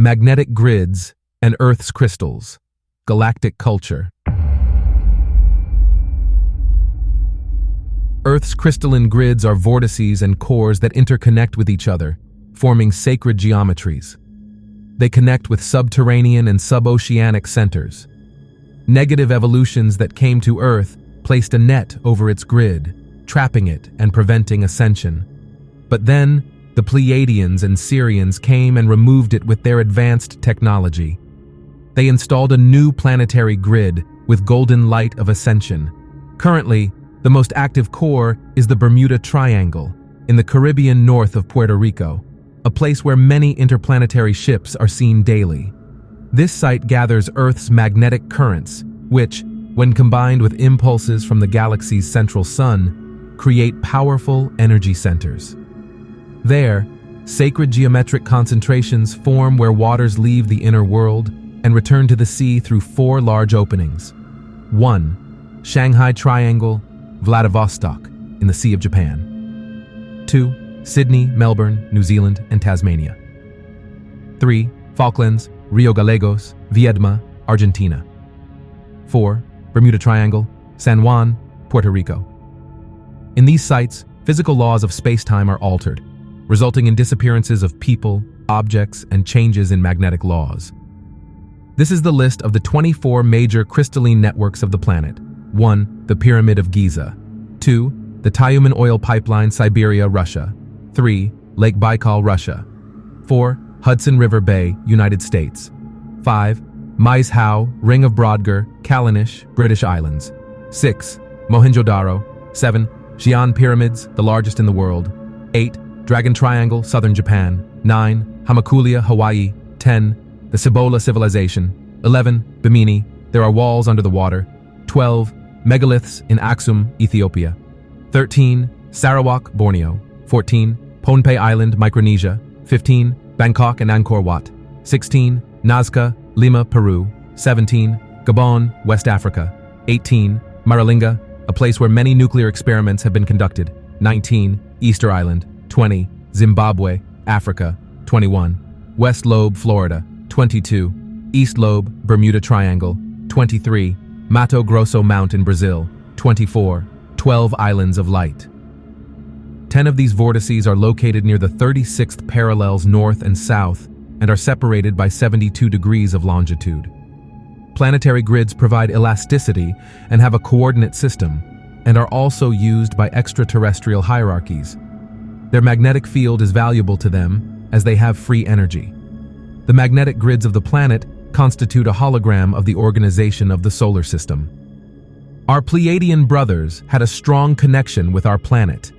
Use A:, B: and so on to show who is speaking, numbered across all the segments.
A: magnetic grids, and Earth's crystals. Galactic culture. Earth's crystalline grids are vortices and cores that interconnect with each other, forming sacred geometries. They connect with subterranean and suboceanic centers. Negative evolutions that came to Earth placed a net over its grid, trapping it and preventing ascension. But then, the Pleiadians and Sirians came and removed it with their advanced technology. They installed a new planetary grid with golden light of ascension. Currently, the most active core is the Bermuda Triangle, in the Caribbean north of Puerto Rico, a place where many interplanetary ships are seen daily. This site gathers Earth's magnetic currents, which, when combined with impulses from the galaxy's central sun, create powerful energy centers. There, sacred geometric concentrations form where waters leave the inner world and return to the sea through 4 large openings. 1. Shanghai Triangle, Vladivostok, in the Sea of Japan. 2. Sydney, Melbourne, New Zealand, and Tasmania. 3. Falklands, Rio Gallegos, Viedma, Argentina. 4. Bermuda Triangle, San Juan, Puerto Rico. In these sites, physical laws of space-time are altered, resulting in disappearances of people, objects, and changes in magnetic laws. This is the list of the 24 major crystalline networks of the planet. 1. The Pyramid of Giza. 2. The Tyumen Oil Pipeline, Siberia, Russia. 3. Lake Baikal, Russia. 4. Hudson River Bay, United States. 5. Mais Hau, Ring of Brodgar, Kallanish, British Islands. 6. Mohenjo-Daro. 7. Xi'an Pyramids, the largest in the world. 8. Dragon Triangle, southern Japan. 9. Hamakulia, Hawaii. 10. The Cibola Civilization. 11. Bimini, there are walls under the water. 12. Megaliths in Aksum, Ethiopia. 13. Sarawak, Borneo. 14. Pohnpei Island, Micronesia. 15. Bangkok and Angkor Wat. 16. Nazca, Lima, Peru. 17. Gabon, West Africa. 18. Maralinga, a place where many nuclear experiments have been conducted. 19. Easter Island. 20. Zimbabwe, Africa. 21. West Lobe, Florida. 22. East Lobe, Bermuda Triangle. 23. Mato Grosso Mountain, Brazil. 24. 12 Islands of Light. 10 of these vortices are located near the 36th parallels north and south and are separated by 72 degrees of longitude. Planetary grids provide elasticity and have a coordinate system, and are also used by extraterrestrial hierarchies. Their magnetic field is valuable to them as they have free energy. The magnetic grids of the planet constitute a hologram of the organization of the solar system. Our Pleiadian brothers had a strong connection with our planet,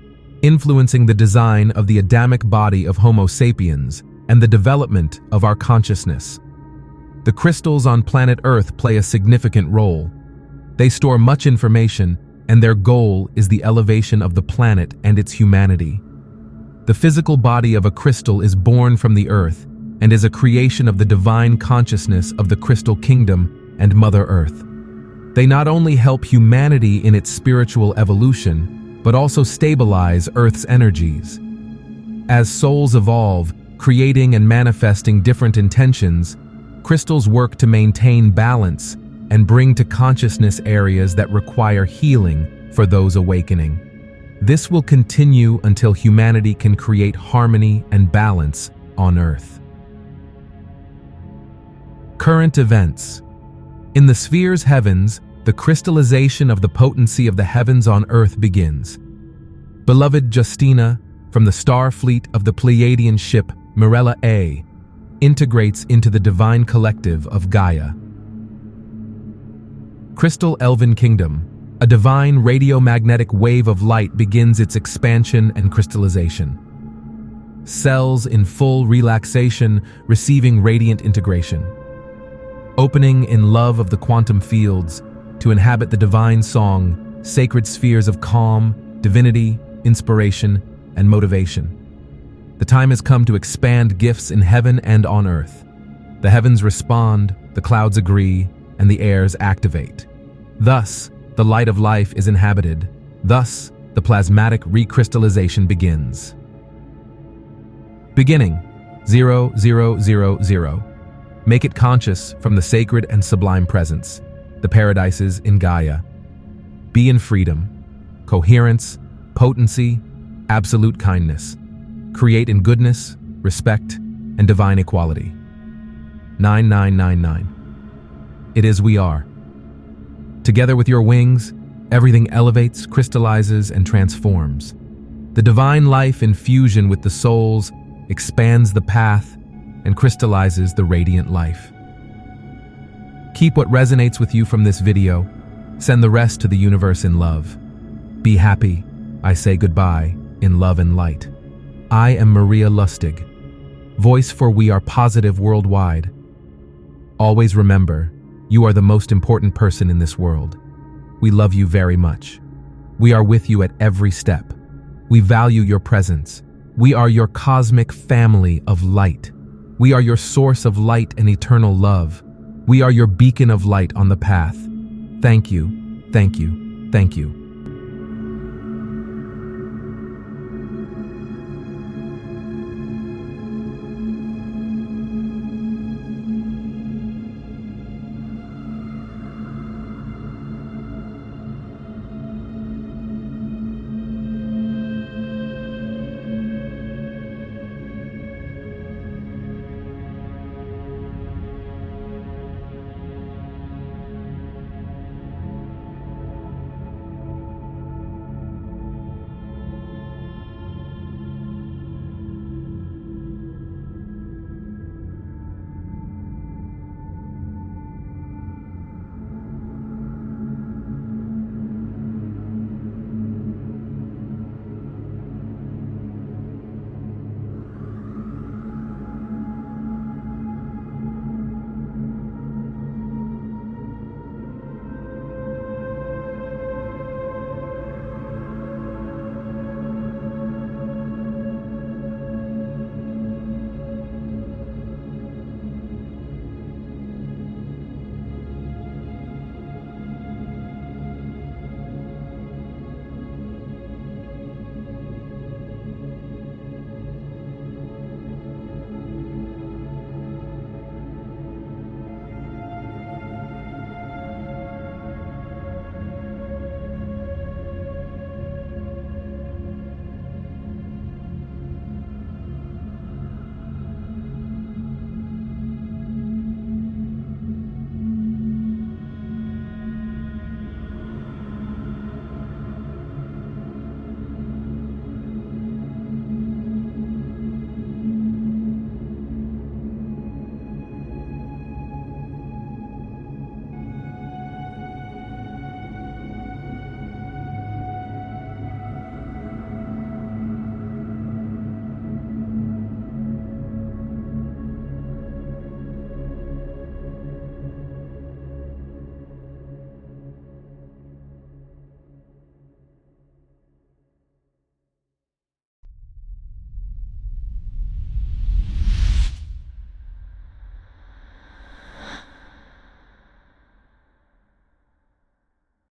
A: influencing the design of the Adamic body of Homo sapiens and the development of our consciousness. The crystals on planet Earth play a significant role. They store much information, and their goal is the elevation of the planet and its humanity. The physical body of a crystal is born from the Earth and is a creation of the divine consciousness of the Crystal Kingdom and Mother Earth. They not only help humanity in its spiritual evolution, but also stabilize Earth's energies. As souls evolve, creating and manifesting different intentions, crystals work to maintain balance and bring to consciousness areas that require healing for those awakening. This will continue until humanity can create harmony and balance on Earth. Current events. In the sphere's heavens, the crystallization of the potency of the heavens on Earth begins. Beloved Justina, from the star fleet of the Pleiadian ship Mirella A, integrates into the divine collective of Gaia. Crystal Elven Kingdom, a divine radiomagnetic wave of light begins its expansion and crystallization. Cells in full relaxation receiving radiant integration. Opening in love of the quantum fields to inhabit the divine song, sacred spheres of calm, divinity, inspiration, and motivation. The time has come to expand gifts in heaven and on Earth. The heavens respond, the clouds agree, and the airs activate. Thus, the light of life is inhabited. Thus, the plasmatic recrystallization begins. Beginning 0000 Make it conscious from the sacred and sublime presence, the paradises in Gaia. Be in freedom, coherence, potency, absolute kindness. Create in goodness, respect, and divine equality. 9999. It is we are. Together with your wings, everything elevates, crystallizes, and transforms. The divine life in fusion with the souls expands the path and crystallizes the radiant life. Keep what resonates with you from this video. Send the rest to the universe in love. Be happy. I say goodbye in love and light. I am Maria Lustig, voice for We Are Positive worldwide. Always remember, you are the most important person in this world. We love you very much. We are with you at every step. We value your presence. We are your cosmic family of light. We are your source of light and eternal love. We are your beacon of light on the path. Thank you, thank you, thank you.